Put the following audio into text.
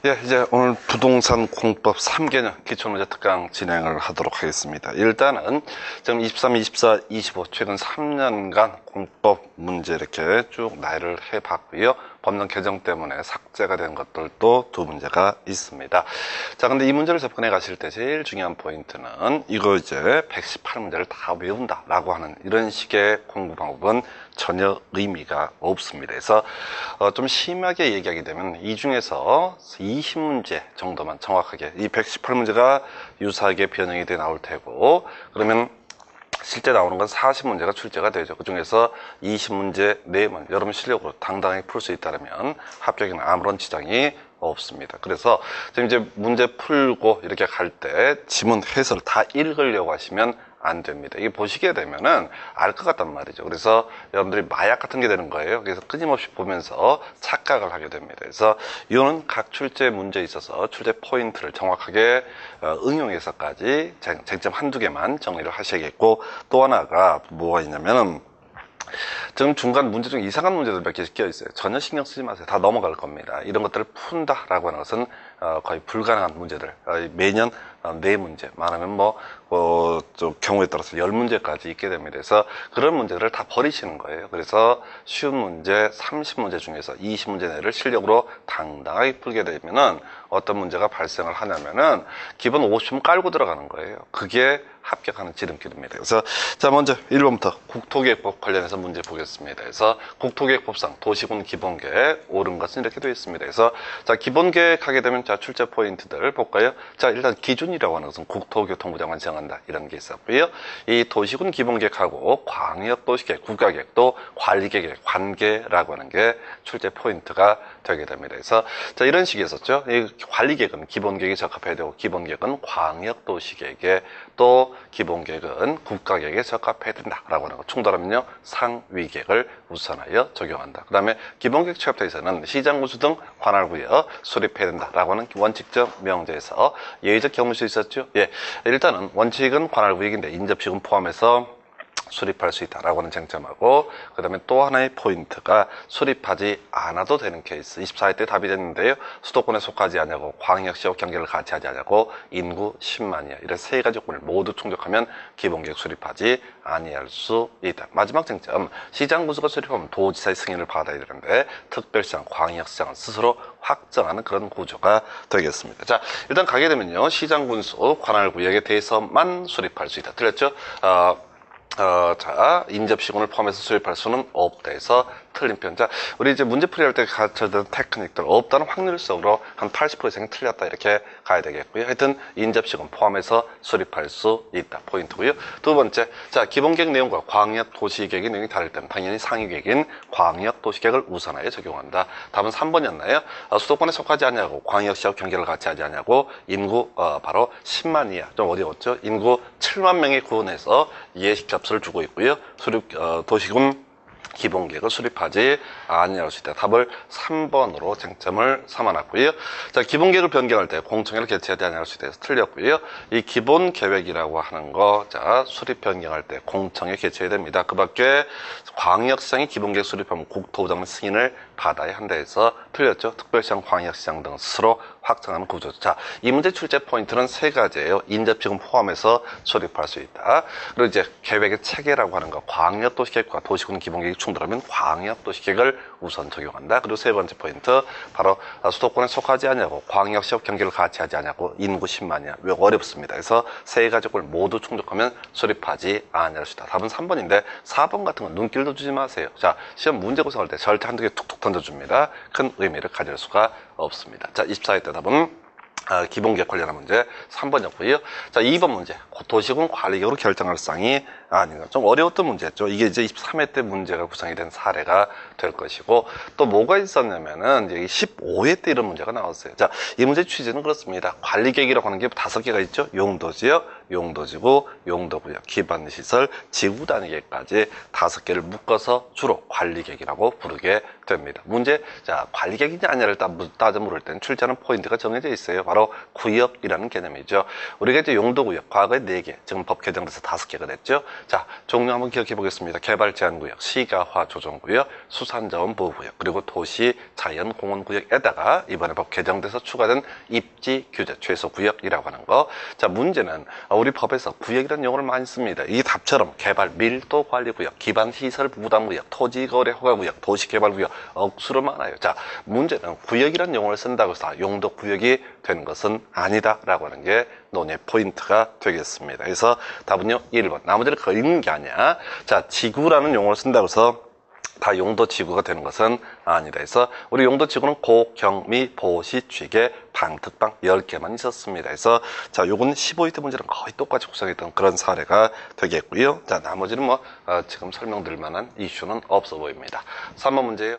예, 이제 오늘 부동산 공법 3개년 기초문제 특강 진행을 하도록 하겠습니다. 일단은 지금 23, 24, 25 최근 3년간 공법 문제 이렇게 쭉 나열을 해봤고요. 법령 개정 때문에 삭제가 된 것들도 두 문제가 있습니다. 자, 근데 이 문제를 접근해 가실 때 제일 중요한 포인트는 이거 이제 118문제를 다 외운다라고 하는 이런 식의 공부 방법은 전혀 의미가 없습니다. 그래서 좀 심하게 얘기하게 되면 이 중에서 20문제 정도만 정확하게, 이 118문제가 유사하게 변형이 돼 나올 테고, 그러면 실제 나오는 건 40문제가 출제가 되죠. 그 중에서 20문제 내면 여러분 실력으로 당당하게 풀 수 있다면 합격에는 아무런 지장이 없습니다. 그래서 지금 이제 문제 풀고 이렇게 갈 때 지문 해설 다 읽으려고 하시면 안 됩니다. 이게 보시게 되면은 알 것 같단 말이죠. 그래서 여러분들이 마약 같은 게 되는 거예요. 그래서 끊임없이 보면서 착각을 하게 됩니다. 그래서 이거는 각 출제 문제에 있어서 출제 포인트를 정확하게 응용해서까지 쟁점 한두 개만 정리를 하셔야겠고, 또 하나가 뭐가 있냐면은 지금 중간 문제 중에 이상한 문제들 몇 개씩 끼어 있어요. 전혀 신경 쓰지 마세요. 다 넘어갈 겁니다. 이런 것들을 푼다라고 하는 것은 거의 불가능한 문제들. 매년 4문제, 많으면 좀 경우에 따라서 10문제까지 있게 됩니다. 그래서 그런 문제들을 다 버리시는 거예요. 그래서 쉬운 문제 30문제 중에서 20문제 내를 실력으로 당당하게 풀게 되면은 어떤 문제가 발생을 하냐면은 기본 50점 깔고 들어가는 거예요. 그게 합격하는 지름길입니다. 그래서 자, 먼저 1번부터 국토계획법 관련해서 문제 보겠습니다. 그래서 국토계획법상 도시군 기본계획 옳은 것은 이렇게 되어 있습니다. 그래서 자, 기본계획 하게 되면 자, 출제 포인트들 볼까요? 자, 일단 기준이라고 하는 것은 국토교통부 장관이 정한다, 이런 게 있었고요. 이 도시군 기본계획하고 광역도시계획, 국가계획도 관리계획, 관계라고 하는 게 출제 포인트가 되게 됩니다. 그래서 자, 이런 식이 있었죠. 이 관리계획은 기본계획에 적합해야 되고, 기본계획은 광역도시계획에, 또 기본계획은 국가계획에 적합해야 된다라고 하는 거. 충돌하면요 상위계획을 우선하여 적용한다. 그 다음에 기본계획 취합도에서는 시장군수 등 관할구역 수립해야 된다라고 하는 원칙적 명제에서 예외적 경우수 있었죠. 예, 일단은 원칙은 관할구역인데 인접지구 포함해서 수립할 수 있다라고 하는 쟁점하고, 그 다음에 또 하나의 포인트가 수립하지 않아도 되는 케이스. 24회 때 답이 됐는데요. 수도권에 속하지 않냐고, 광역시와 경계를 같이 하지 않냐고, 인구 10만이야. 이런 세 가지 조건을 모두 충족하면 기본계획 수립하지 아니할 수 있다. 마지막 쟁점, 시장군수가 수립하면 도지사의 승인을 받아야 되는데 특별시장, 광역시장은 스스로 확정하는 그런 구조가 되겠습니다. 자, 일단 가게 되면요, 시장군수 관할구역에 대해서만 수립할 수 있다. 틀렸죠? 자, 인접시군을 포함해서 수립할 수는 없다 해서 틀린 편. 자, 우리 이제 문제풀이 할 때 가르쳐준 테크닉들, 없다는 확률적으로 한 80% 이상 틀렸다, 이렇게 가야 되겠고요. 하여튼 인접시군 포함해서 수립할 수 있다, 포인트고요. 두 번째, 자, 기본계획 내용과 광역도시계획의 내용이 다를 때는 당연히 상위계획인 광역도시계획을 우선하여 적용한다. 답은 3번이었나요? 수도권에 속하지 않냐고, 광역시와 경계를 같이 하지 않냐고, 인구 바로 10만 이하, 좀 어려웠죠? 인구 7만 명의 구원에서 예식접수를 주고 있고요. 도시군 기본계획을 수립하지 아니할 수 있다. 답을 3번으로 쟁점을 삼아놨고요. 자, 기본계획을 변경할 때 공청회를 개최하지 아니할 수 있다 해서 틀렸고요. 이 기본계획이라고 하는 거, 자, 수립 변경할 때 공청회 개최해야 됩니다. 그 밖에 광역시장이 기본계획 수립하면 국토부 장관 승인을 받아야 한다 해서 틀렸죠. 특별시장, 광역시장 등 스스로 확정하는 구조죠. 자, 이 문제 출제 포인트는 세 가지예요. 인접지구 포함해서 수립할 수 있다. 그리고 이제 계획의 체계라고 하는 거, 광역도시계획과 도시군 기본계획이 충돌하면 광역도시계획을 우선 적용한다. 그리고 세 번째 포인트, 바로 수도권에 속하지 않냐고, 광역시와 경계를 같이 하지 않냐고, 인구 10만이야. 왜 어렵습니다. 그래서 세 가지 걸 모두 충족하면 수립하지 아니할 수 있다. 답은 3번인데 4번 같은 건 눈길도 주지 마세요. 자, 시험 문제 구성할 때 절대 한두 개 툭툭 던져줍니다. 큰 의미를 가질 수가 없습니다. 자, 24회 때 답은 기본계획 관련한 문제 3번이었고요. 자, 2번 문제, 도시군 관리계획으로 결정할 사항이 아닌가. 좀 어려웠던 문제였죠. 이게 이제 23회 때 문제가 구성이 된 사례가 될 것이고, 또 뭐가 있었냐면은 이제 15회 때 이런 문제가 나왔어요. 자, 이 문제 취지는 그렇습니다. 관리계획이라고 하는 게 5개가 있죠. 용도지역, 용도지구, 용도구역, 기반시설, 지구단위계획까지 5개를 묶어서 주로 관리계획이라고 부르게 됩니다. 문제, 자, 관리계획이냐 아니냐를 따져 물을 때는 출제하는 포인트가 정해져 있어요. 바로 구역이라는 개념이죠. 우리가 이제 용도구역, 과거에 4개, 지금 법 개정돼서 5개가 됐죠. 자, 종류 한번 기억해 보겠습니다. 개발제한구역, 시가화 조정구역, 수산자원보호구역, 그리고 도시 자연공원구역에다가 이번에 법 개정돼서 추가된 입지규제 최소구역이라고 하는 거. 자, 문제는 우리 법에서 구역이라는 용어를 많이 씁니다. 이 답처럼 개발 밀도관리구역, 기반시설 부담구역, 토지거래허가구역, 도시개발구역 억수로 많아요. 자, 문제는 구역이라는 용어를 쓴다고 해서 용도구역이 되는 것은 아니다라고 하는 게 논의 포인트가 되겠습니다. 그래서 답은요 1번. 나머지를 거 읽는 게 아니야. 자, 지구라는 용어를 쓴다고 해서 다 용도 지구가 되는 것은 아니다. 그래서 우리 용도 지구는 고, 경, 미, 보시, 취계, 방, 특방 10개만 있었습니다. 그래서 자, 요건 15회 문제랑 거의 똑같이 구성했던 그런 사례가 되겠고요. 자, 나머지는 지금 설명드릴 만한 이슈는 없어 보입니다. 3번 문제예요.